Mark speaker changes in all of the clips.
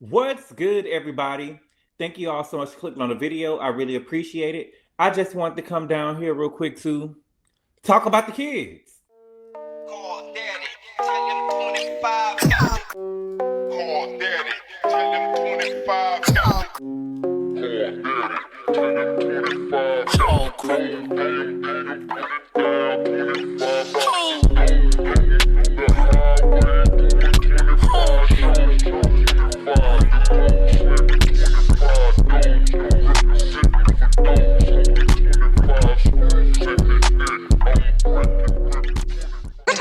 Speaker 1: What's good, everybody? Thank you all so much for clicking on the video. I really appreciate it. I just wanted to come down here real quick to talk about the kids.
Speaker 2: Call daddy, tell him 25 got it. Call daddy, tell him 25 got it. Call daddy, tell him 25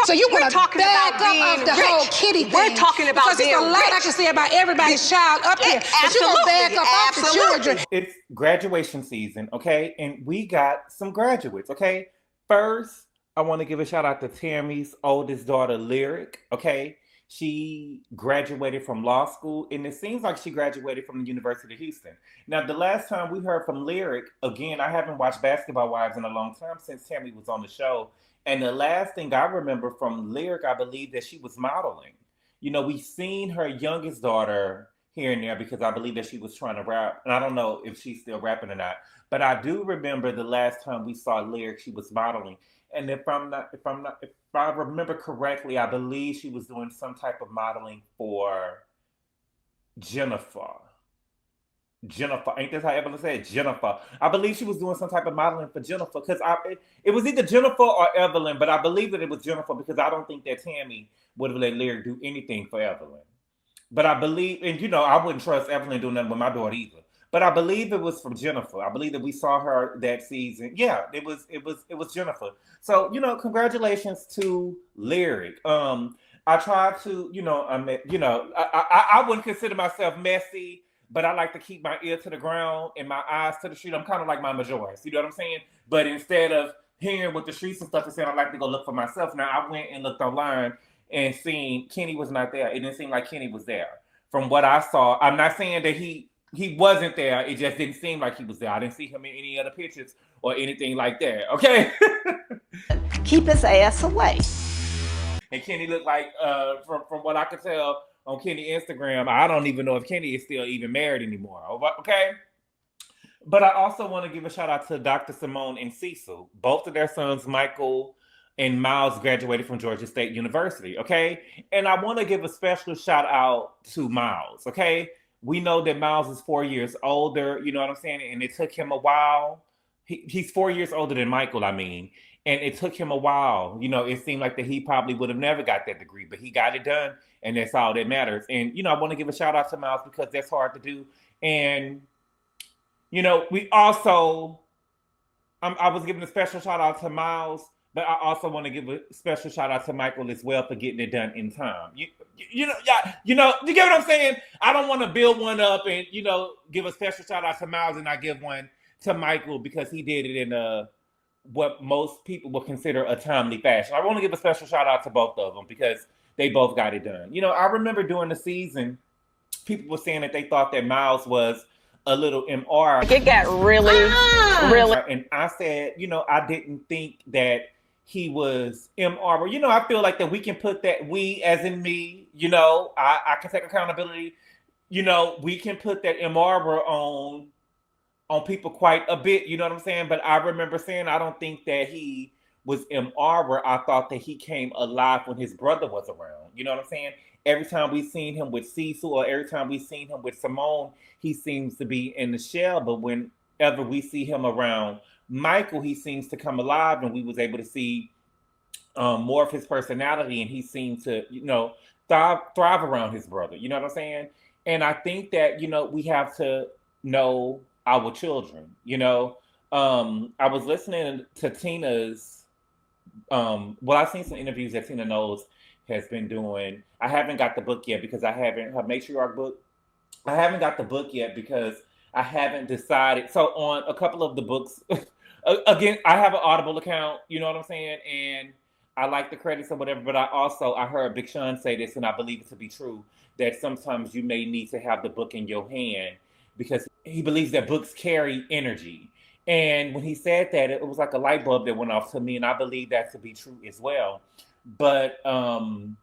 Speaker 3: So you want to back up off the whole kitty thing.
Speaker 4: We're talking about
Speaker 3: because there's a lot I can say about everybody's child up here. But you want to back up off the children.
Speaker 1: It's graduation season, okay? And we got some graduates, okay? First, I want to give a shout out to Tami's oldest daughter, Lyric, okay? She graduated from law school, and it seems like she graduated from the University of Houston. Now, the last time we heard from Lyric, again, I haven't watched Basketball Wives in a long time since Tami was on the show. And the last thing I remember from Lyric, I believe that she was modeling. You know, we've seen her youngest daughter here and there because I believe that she was trying to rap. And I don't know if she's still rapping or not. But I do remember the last time we saw Lyric, she was modeling. And if I remember correctly, I believe she was doing some type of modeling for Jennifer. Jennifer, ain't this how Evelyn said? Jennifer. I believe she was doing some type of modeling for Jennifer because it was either Jennifer or Evelyn, but I believe that it was Jennifer because I don't think that Tami would have let Lyric do anything for Evelyn. But I believe, and you know, I wouldn't trust Evelyn doing nothing with my daughter either. But I believe it was from Jennifer. I believe that we saw her that season. Yeah, it was Jennifer. So, you know, congratulations to Lyric. I tried to, I wouldn't consider myself messy, but I like to keep my ear to the ground and my eyes to the street. I'm kind of like my Joyce, you know what I'm saying? But instead of hearing what the streets and stuff is saying, I like to go look for myself. Now, I went and looked online and seen Kenny was not there. It didn't seem like Kenny was there. From what I saw, I'm not saying that he wasn't there. It just didn't seem like he was there. I didn't see him in any other pictures or anything like that, okay?
Speaker 4: Keep his ass away.
Speaker 1: And Kenny looked like, from what I could tell, on Kenny Instagram, I don't even know if Kenny is still even married anymore. Okay? But I also want to give a shout out to Dr. Simone and Cecil. Both of their sons, Michael and Miles, graduated from Georgia State University. Okay? And I want to give a special shout out to Miles. Okay? We know that Miles is 4 years older. You know what I'm saying? And it took him a while. He's 4 years older than Michael, I mean. And it took him a while. You know, it seemed like that he probably would have never got that degree, but he got it done, and that's all that matters. And, you know, I want to give a shout out to Miles because that's hard to do. And, you know, we also, I was giving a special shout out to Miles, but I also want to give a special shout out to Michael as well for getting it done in time. You get what I'm saying? I don't want to build one up and, you know, give a special shout out to Miles and not give one to Michael because he did it in what most people would consider a timely fashion. I want to give a special shout out to both of them because they both got it done. You know, I remember during the season, people were saying that they thought that Miles was a little MR.
Speaker 4: It got really.
Speaker 1: And I said, you know, I didn't think that he was MR. You know, I feel like that we can put that, we as in me, you know, I can take accountability. You know, we can put that MR on people quite a bit, you know what I'm saying? But I remember saying I don't think that he was MR. I thought that he came alive when his brother was around. You know what I'm saying? Every time we've seen him with Cecil or every time we've seen him with Simone, he seems to be in the shell. But whenever we see him around Michael, he seems to come alive, and we was able to see more of his personality, and he seemed to, you know, thrive around his brother. You know what I'm saying? And I think that, you know, we have to know our children, you know. I was listening to Tina's, I've seen some interviews that Tina Knowles has been doing. I haven't got the book yet because her matriarch book. I haven't got the book yet because I haven't decided. So on a couple of the books, again, I have an Audible account, you know what I'm saying? And I like the credits or whatever, but I heard Big Sean say this, and I believe it to be true, that sometimes you may need to have the book in your hand because he believes that books carry energy. And when he said that, it was like a light bulb that went off to me, and I believe that to be true as well. But on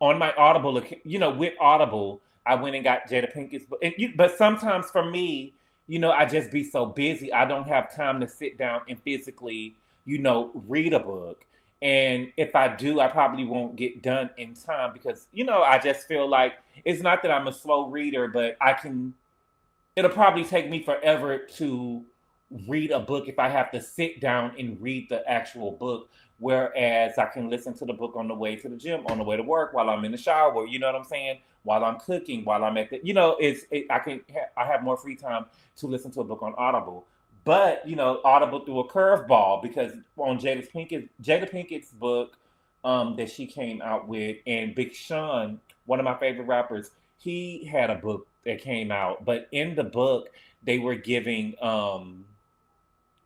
Speaker 1: on my Audible, with Audible, I went and got Jada Pinkett's book. But sometimes for me, I just be so busy, I don't have time to sit down and physically, read a book. And if I do, I probably won't get done in time because, I just feel like it's not that I'm a slow reader, but it'll probably take me forever to read a book if I have to sit down and read the actual book. Whereas I can listen to the book on the way to the gym, on the way to work, while I'm in the shower, you know what I'm saying? While I'm cooking, while I'm at I have more free time to listen to a book on Audible. But, Audible threw a curveball because on Jada Pinkett's book that she came out with, and Big Sean, one of my favorite rappers, he had a book that came out. But in the book, they were giving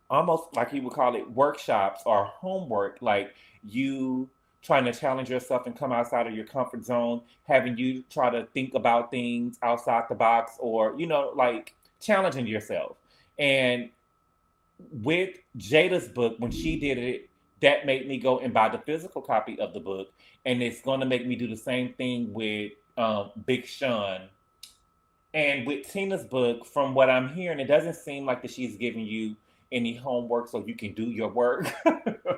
Speaker 1: almost like he would call it workshops or homework, like you trying to challenge yourself and come outside of your comfort zone, having you try to think about things outside the box or, like challenging yourself. And with Jada's book, when she did it, that made me go and buy the physical copy of the book. And it's going to make me do the same thing with Big Sean. And with Tina's book, from what I'm hearing, it doesn't seem like that she's giving you any homework so you can do your work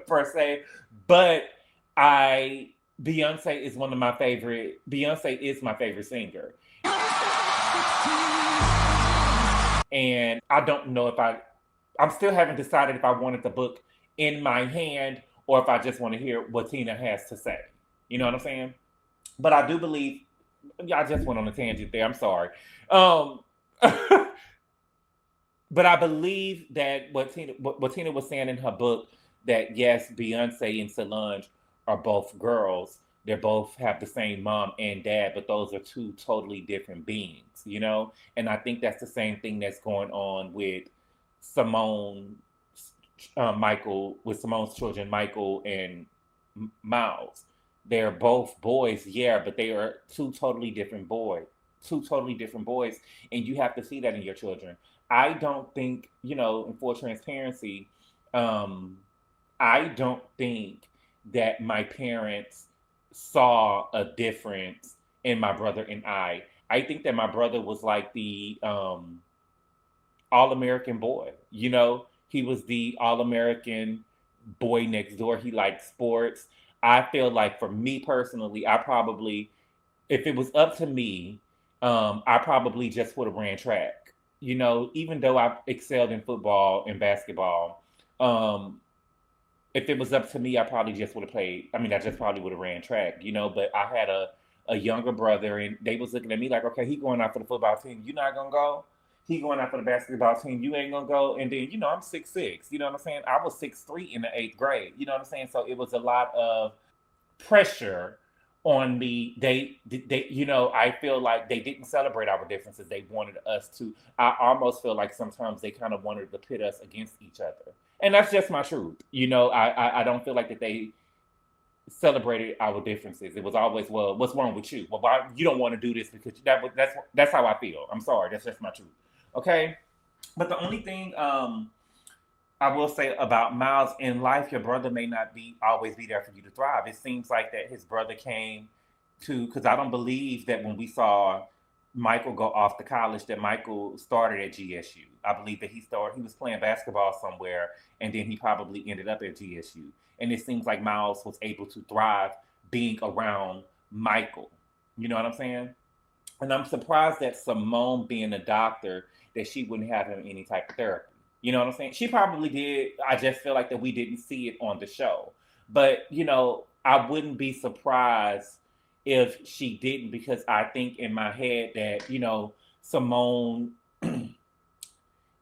Speaker 1: per se. But Beyonce is my favorite singer. And I don't know I'm still haven't decided if I wanted the book in my hand or if I just want to hear what Tina has to say. You know what I'm saying? But I do believe, I just went on a tangent there. I'm sorry. But I believe that what Tina was saying in her book, that yes, Beyonce and Solange are both girls. They both have the same mom and dad, but those are two totally different beings, And I think that's the same thing that's going on with Simone, with Simone's children, Michael and Miles. They're both boys, yeah, but they are two totally different boys, and you have to see that in your children. I don't think, in full transparency, I don't think that my parents saw a difference in my brother and I. I think that my brother was like the all-American boy. He was the all-American boy next door. He liked sports. I feel like for me personally, if it was up to me, I probably just would have ran track. Even though I excelled in football and basketball, if it was up to me, I probably just would have played. I just probably would have ran track, but I had a younger brother and they was looking at me like, okay, he going out for the football team. You not going to go? He going out for the basketball team. You ain't going to go? And then, I'm 6'6". You know what I'm saying? I was 6'3" in the 8th grade. You know what I'm saying? So it was a lot of pressure on me. They I feel like they didn't celebrate our differences. They wanted us to. I almost feel like sometimes they kind of wanted to pit us against each other. And that's just my truth. I don't feel like that they celebrated our differences. It was always, well, what's wrong with you? Well, why you don't want to do this because that's how I feel. I'm sorry. That's just my truth. Okay? But the only thing I will say about Miles, in life, your brother may not always be there for you to thrive. It seems like that his brother came because I don't believe that when we saw Michael go off to college, that Michael started at GSU. I believe that he was playing basketball somewhere, and then he probably ended up at GSU. And it seems like Miles was able to thrive being around Michael. You know what I'm saying? And I'm surprised that Simone, being a doctor, that she wouldn't have him any type of therapy. You know what I'm saying? She probably did. I just feel like that we didn't see it on the show. But, I wouldn't be surprised if she didn't, because I think in my head that, Simone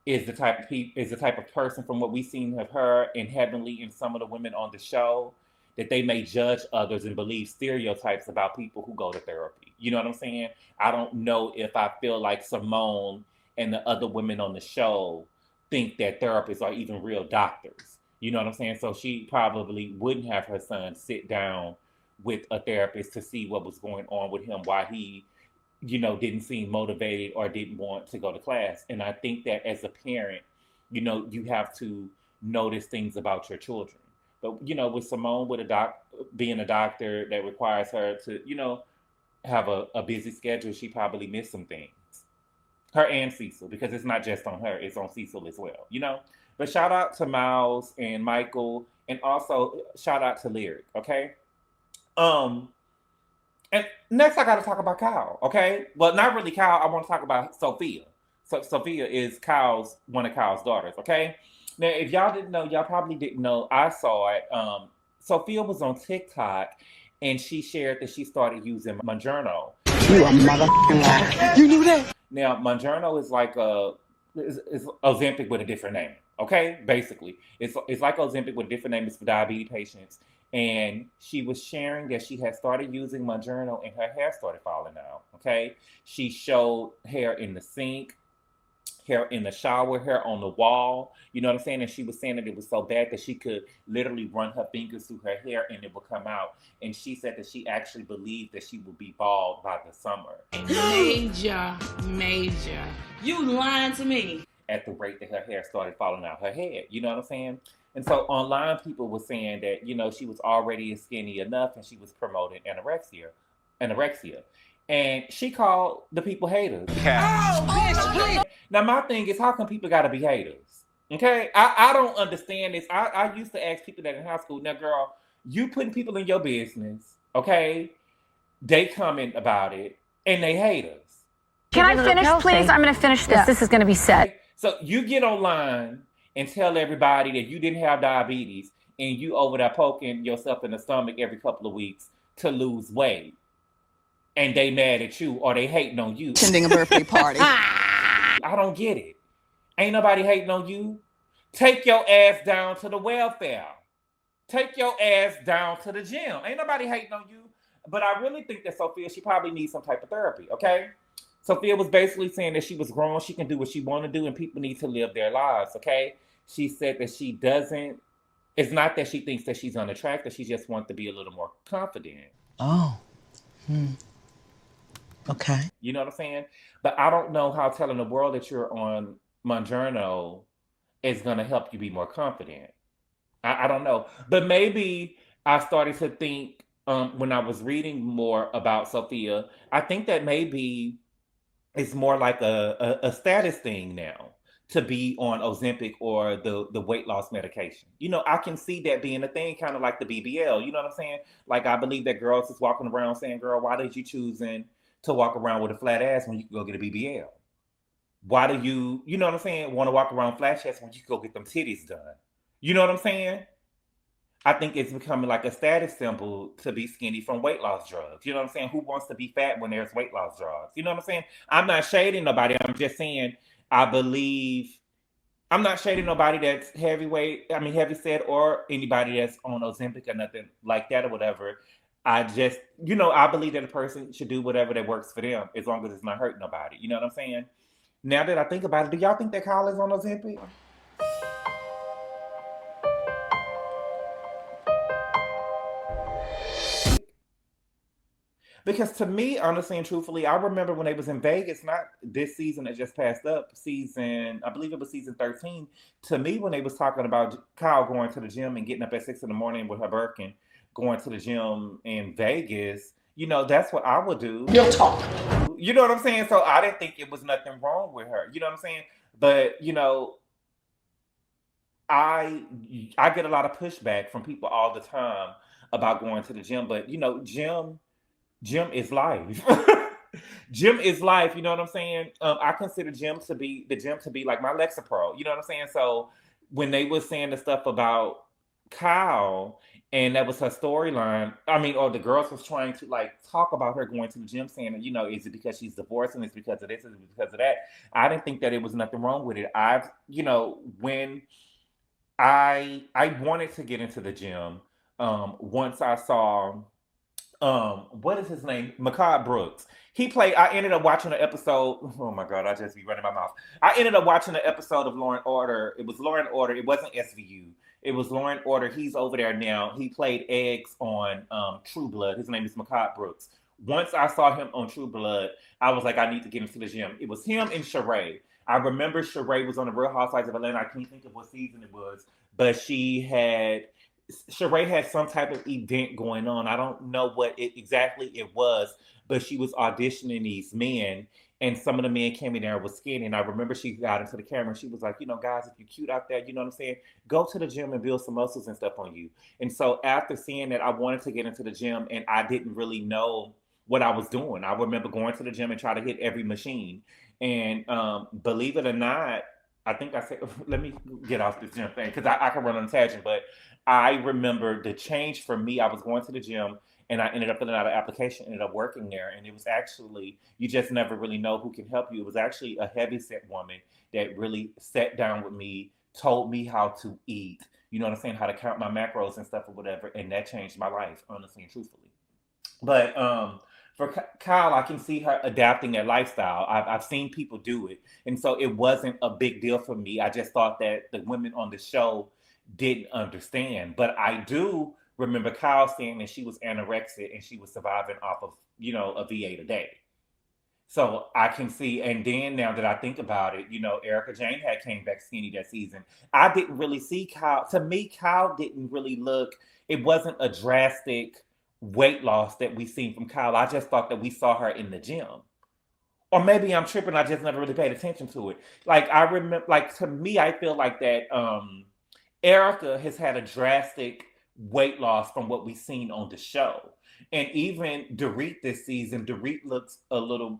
Speaker 1: is the type of person, from what we've seen of her in Heavenly and some of the women on the show, that they may judge others and believe stereotypes about people who go to therapy. You know what I'm saying? I don't know if I feel like Simone and the other women on the show think that therapists are even real doctors. You know what I'm saying? So she probably wouldn't have her son sit down with a therapist to see what was going on with him, why he, didn't seem motivated or didn't want to go to class. And I think that as a parent, you have to notice things about your children. But with Simone being a doctor that requires her to, have a busy schedule, she probably missed some things. Her and Cecil, because it's not just on her, it's on Cecil as well. But shout out to Miles and Michael, and also shout out to Lyric, okay? And next I gotta talk about Kyle, okay? Well, not really Kyle, I want to talk about Sophia. So Sophia is one of Kyle's daughters, okay? Now, if y'all didn't know, y'all probably didn't know, I saw it. Sophia was on TikTok, and she shared that she started using Mounjaro.
Speaker 3: You a motherfucking liar. You knew that?
Speaker 1: Now, Mounjaro is like is Ozempic with a different name, okay? Basically, it's like Ozempic with a different name. It's for diabetes patients. And she was sharing that she had started using Mounjaro, and her hair started falling out, okay? She showed hair in the sink, hair in the shower, hair on the wall. You know what I'm saying? And she was saying that it was so bad that she could literally run her fingers through her hair and it would come out. And she said that she actually believed that she would be bald by the summer.
Speaker 5: Major. You lying to me.
Speaker 1: At the rate that her hair started falling out her head. You know what I'm saying? And so online people were saying that, she was already skinny enough and she was promoting anorexia. And she called the people haters.
Speaker 3: Oh, bitch, please.
Speaker 1: Now, my thing is, how come people got to be haters? Okay? I don't understand this. I used to ask people that in high school, now, girl, you putting people in your business, okay? They comment about it, and they hate us.
Speaker 6: Can I finish, please? I'm going to finish this. Yeah. This is going to be said.
Speaker 1: So you get online and tell everybody that you didn't have diabetes, and you over there poking yourself in the stomach every couple of weeks to lose weight. And they mad at you or they hating on you.
Speaker 3: Attending a birthday party.
Speaker 1: I don't get it. Ain't nobody hating on you. Take your ass down to the welfare. Take your ass down to the gym. Ain't nobody hating on you. But I really think that Sophia, she probably needs some type of therapy, okay? Sophia was basically saying that she was grown, she can do what she want to do, and people need to live their lives, okay? She said that she doesn't, it's not that she thinks that she's unattractive, she just wants to be a little more confident.
Speaker 3: Oh. Okay.
Speaker 1: You know what I'm saying? But I don't know how telling the world that you're on Mounjaro is going to help you be more confident. I don't know. But maybe I started to think when I was reading more about Sophia, I think that maybe it's more like a status thing now to be on Ozempic or the weight loss medication. I can see that being a thing, kind of like the BBL. You know what I'm saying? Like, I believe that girls is walking around saying, girl, why did you choosing to walk around with a flat ass when you can go get a BBL? Why do you know what I'm saying, want to walk around flat ass when you can go get them titties done? You know what I'm saying? I think it's becoming like a status symbol to be skinny from weight loss drugs. You know what I'm saying? Who wants to be fat when there's weight loss drugs? You know what I'm saying? I'm not shading nobody. I'm just saying I'm not shading nobody that's heavy set or anybody that's on Ozempic or nothing like that or whatever. I just, I believe that a person should do whatever that works for them as long as it's not hurting nobody. You know what I'm saying? Now that I think about it, do y'all think that Kyle is on Ozempic? Because to me, honestly and truthfully, I remember when they was in Vegas, not this season that just passed up, I believe it was season 13. To me, when they was talking about Kyle going to the gym and getting up at 6 in the morning with her Birkin, going to the gym in Vegas, that's what I would do.
Speaker 3: Real talk.
Speaker 1: You know what I'm saying? So I didn't think it was nothing wrong with her. You know what I'm saying? But, I get a lot of pushback from people all the time about going to the gym. But, gym is life. Gym is life. You know what I'm saying? I consider the gym to be like my Lexapro. You know what I'm saying? So when they were saying the stuff about Kyle, and that was her storyline. Or the girls was trying to talk about her going to the gym, saying, is it because she's divorced and it's because of this, is it because of that? I didn't think that it was nothing wrong with it. When I wanted to get into the gym, once I saw, what is his name? Mehcad Brooks. I ended up watching an episode. Oh my God, I just be running my mouth. I ended up watching an episode of Law and Order. It was Law and Order. It wasn't SVU. It was Law and Order. He's over there now. He played Eggs on True Blood. His name is Mehcad Brooks. Once I saw him on True Blood, I was like, I need to get into the gym. It was him and Sheree. I remember Sheree was on the Real Housewives of Atlanta. I can't think of what season it was, but she had Sheree had some type of event going on. I don't know what exactly it was, but she was auditioning these men, and some of the men came in there with skinny. And I remember she got into the camera and she was like, guys, if you're cute out there, you know what I'm saying? Go to the gym and build some muscles and stuff on you. And so after seeing that, I wanted to get into the gym, and I didn't really know what I was doing. I remember going to the gym and try to hit every machine. And believe it or not, I think I said, let me get off this gym thing because I can run on a tangent, but I remember the change for me. I was going to the gym and I ended up filling out an application, ended up working there. And it was actually, you just never really know who can help you. It was actually a heavyset woman that really sat down with me, told me how to eat, you know what I'm saying, how to count my macros and stuff or whatever. And that changed my life, honestly and truthfully. But for Kyle, I can see her adapting that lifestyle. I've seen people do it. And so it wasn't a big deal for me. I just thought that the women on the show didn't understand. But I do remember Kyle saying that she was anorexic and she was surviving off of, a V8 a day. So I can see, and then now that I think about it, Erica Jane had came back skinny that season. I didn't really see Kyle. To me, Kyle didn't really look, it wasn't a drastic weight loss that we seen from Kyle. I just thought that we saw her in the gym. Or maybe I'm tripping, I just never really paid attention to it. Like I remember, like to me, I feel like that Erica has had a drastic weight loss from what we've seen on the show. And even Dorit this season, Dorit looks a little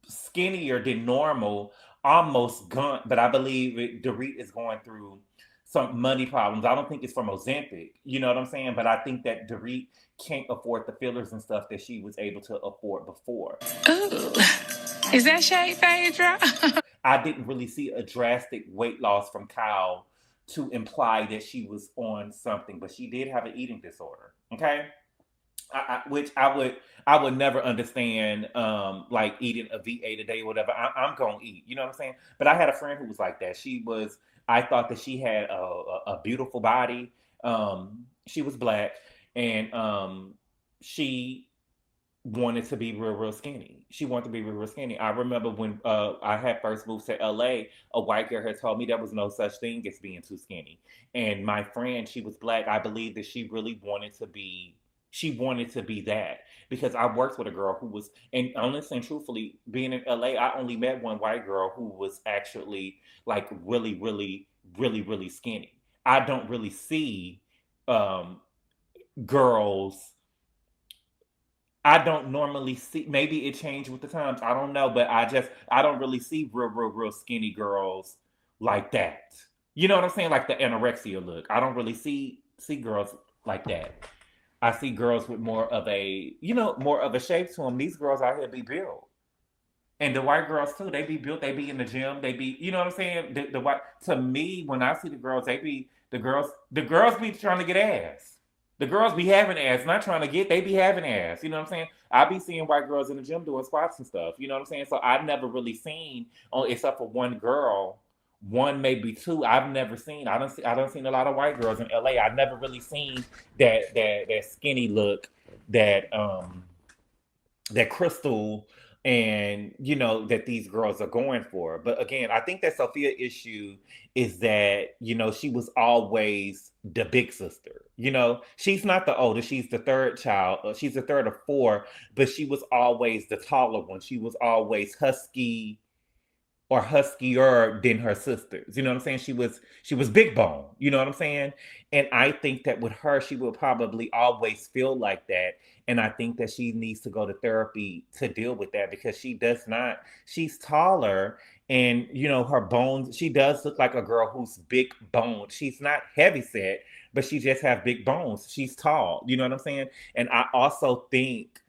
Speaker 1: skinnier than normal, almost gaunt, but I believe Dorit is going through some money problems. I don't think it's from Ozempic, you know what I'm saying? But I think that Dorit can't afford the fillers and stuff that she was able to afford before.
Speaker 3: Ooh, is that shade, Phaedra?
Speaker 1: I didn't really see a drastic weight loss from Kyle to imply that she was on something, but she did have an eating disorder. Okay, which I would never understand, like eating a V8 a day or whatever. I'm gonna eat, you know what I'm saying? But I had a friend who was like that. I thought that she had a beautiful body. She was black, and she wanted to be real skinny. She wanted to be real skinny. I remember when I had first moved to LA, a white girl had told me there was no such thing as being too skinny. And my friend, she was black. I believe that she really wanted to be that, because I worked with a girl who was, and honestly and truthfully, being in LA, I only met one white girl who was actually like really, really, really, really skinny. I don't really see girls. I don't normally see, maybe it changed with the times, I don't know, but I don't really see real skinny girls like that. You know what I'm saying? Like the anorexia look. I don't really see girls like that. I see girls with more of a shape to them. These girls out here be built. And the white girls too, they be built, they be in the gym, they be, you know what I'm saying? The white, to me, when I see the girls, the girls be trying to get ass. The girls be having ass, not trying to get, they be having ass. You know what I'm saying? I be seeing white girls in the gym doing squats and stuff. You know what I'm saying? So I've never really seen, except for one girl, one maybe two. I've never seen. I don't seen a lot of white girls in LA. I've never really seen that skinny look that Crystal and that these girls are going for. But again, I think that Sophia issue is that she was always the big sister. She's not the oldest, she's the third child, she's the third of four, but she was always the taller one. She was always husky or huskier than her sisters. You know what I'm saying? She was big bone. You know what I'm saying? And I think that with her, she will probably always feel like that. And I think that she needs to go to therapy to deal with that, because she's taller, and her bones, she does look like a girl who's big boned. She's not heavy set, but she just has big bones. She's tall. You know what I'm saying? And I also think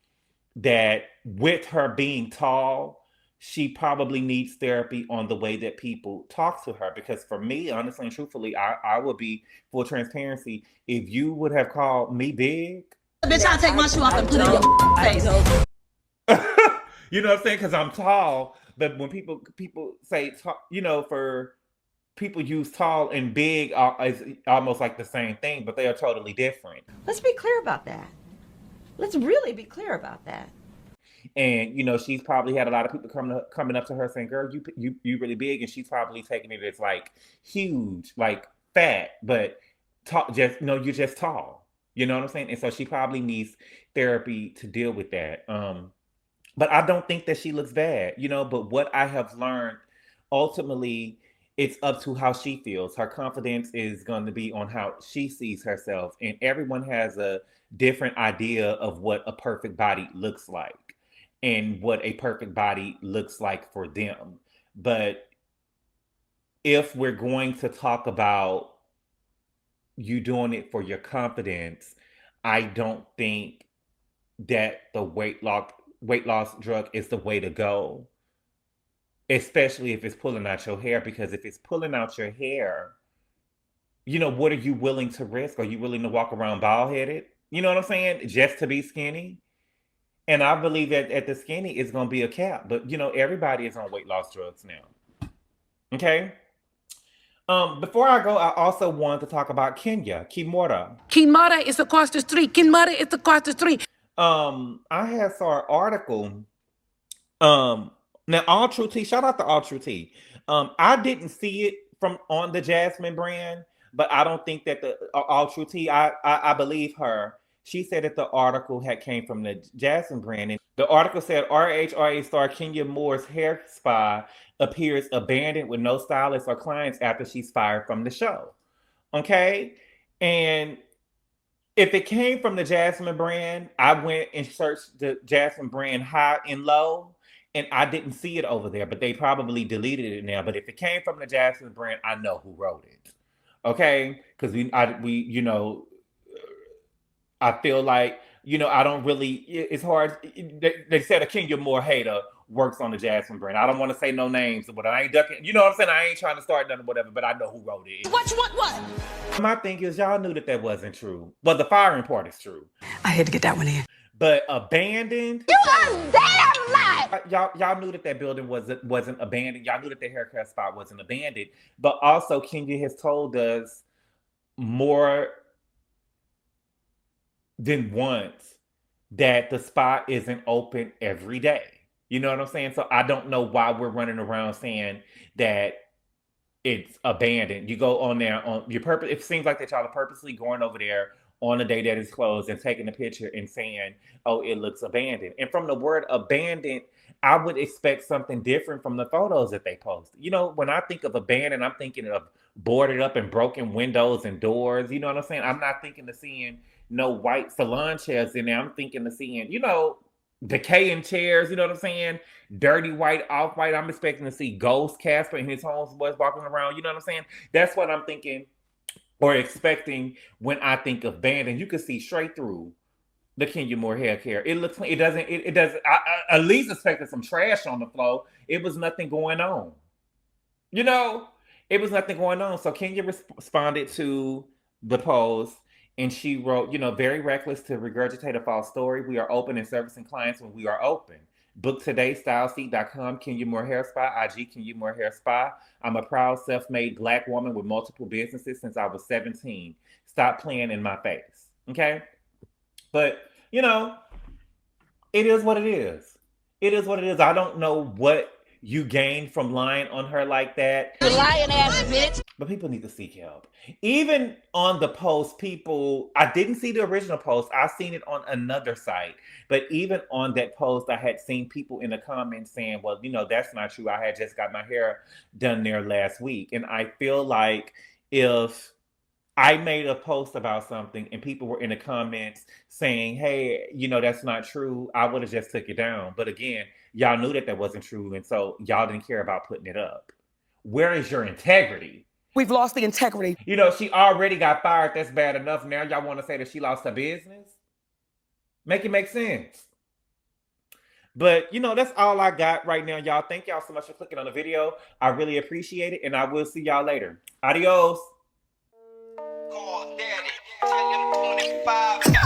Speaker 1: that with her being tall, she probably needs therapy on the way that people talk to her. Because for me, honestly and truthfully, I would be, full transparency, if you would have called me big.
Speaker 5: Bitch, I'll take my shoe off and put it in your face.
Speaker 1: You know what I'm saying? Because I'm tall. But when people say, for people use tall and big is almost like the same thing, but they are totally different.
Speaker 4: Let's be clear about that. Let's really be clear about that.
Speaker 1: And she's probably had a lot of people coming up to her saying, "Girl, you really big," and she's probably taking it as like huge, like fat. But you're just tall. You know what I'm saying? And so she probably needs therapy to deal with that. But I don't think that she looks bad, but what I have learned ultimately, it's up to how she feels. Her confidence is going to be on how she sees herself. And everyone has a different idea of what a perfect body looks like and what a perfect body looks like for them. But if we're going to talk about you doing it for your confidence, I don't think that the weight loss drug is the way to go, especially if it's pulling out your hair. Because if it's pulling out your hair, what are you willing to risk? Are you willing to walk around bald headed? You know what I'm saying? Just to be skinny. And I believe that at the skinny, it's going to be a cap. But everybody is on weight loss drugs now. Okay. Before I go, I also wanted to talk about Kimora.
Speaker 3: Kimora is across the street. Kimora is across the street.
Speaker 1: I had saw an article. Now All True Tea, shout out to All True Tea. I didn't see it from on the Jasmine brand, but I don't think that the All True Tea. I believe her. She said that the article came from the Jasmine brand, and the article said RHRA star Kenya Moore's hair spa appears abandoned with no stylist or clients after she's fired from the show. Okay, and if it came from the Jasmine brand, I went and searched the Jasmine brand high and low, and I didn't see it over there, but they probably deleted it now. But if it came from the Jasmine brand, I know who wrote it. Okay? Because I feel like, I don't really, it's hard. They said a Kenya Moore hater works on the Jasmine brand. I don't want to say no names, but I ain't ducking. You know what I'm saying? I ain't trying to start nothing, whatever, but I know who wrote it.
Speaker 5: What?
Speaker 1: My thing is, y'all knew that wasn't true. Well, the firing part is true.
Speaker 3: I had to get that one in.
Speaker 1: But abandoned?
Speaker 5: You a damn lie!
Speaker 1: Y'all knew that building wasn't abandoned. Y'all knew that the haircut spot wasn't abandoned. But also, Kenya has told us more than once that the spot isn't open every day. You know what I'm saying? So I don't know why we're running around saying that it's abandoned. You go on there on your purpose. It seems like that y'all are purposely going over there on the day that it's closed and taking a picture and saying, oh, it looks abandoned. And from the word abandoned, I would expect something different from the photos that they posted. When I think of abandoned, I'm thinking of boarded up and broken windows and doors. You know what I'm saying? I'm not thinking of seeing no white salon chairs in there. I'm thinking of seeing, decaying chairs. You know what I'm saying? Dirty white, off-white. I'm expecting to see Ghost Casper and his homeboys walking around. You know what I'm saying? That's what I'm thinking or expecting when I think of abandoned. You can see straight through the Kenya Moore hair care. It looks like it doesn't. I at least expected some trash on the floor. It was nothing going on. It was nothing going on. So Kenya responded to the post, and she wrote, very reckless to regurgitate a false story. We are open and servicing clients when we are open. Book today, styleseat.com, Kenya Moore Hair Spa, IG Kenya Moore Hair Spa. I'm a proud self-made Black woman with multiple businesses since I was 17. Stop playing in my face. Okay? But, it is what it is. It is what it is. I don't know what you gained from lying on her like that.
Speaker 5: You lying ass bitch.
Speaker 1: But people need to seek help. Even on the post, I didn't see the original post. I seen it on another site. But even on that post, I had seen people in the comments saying, well, that's not true. I had just got my hair done there last week. And I feel like if I made a post about something and people were in the comments saying, hey, that's not true, I would have just took it down. But again, y'all knew that wasn't true. And so y'all didn't care about putting it up. Where is your integrity?
Speaker 3: We've lost the integrity.
Speaker 1: She already got fired. That's bad enough. Now y'all want to say that she lost her business? Make it make sense. But, that's all I got right now, y'all. Thank y'all so much for clicking on the video. I really appreciate it. And I will see y'all later. Adios.
Speaker 2: Call daddy, tell him 25.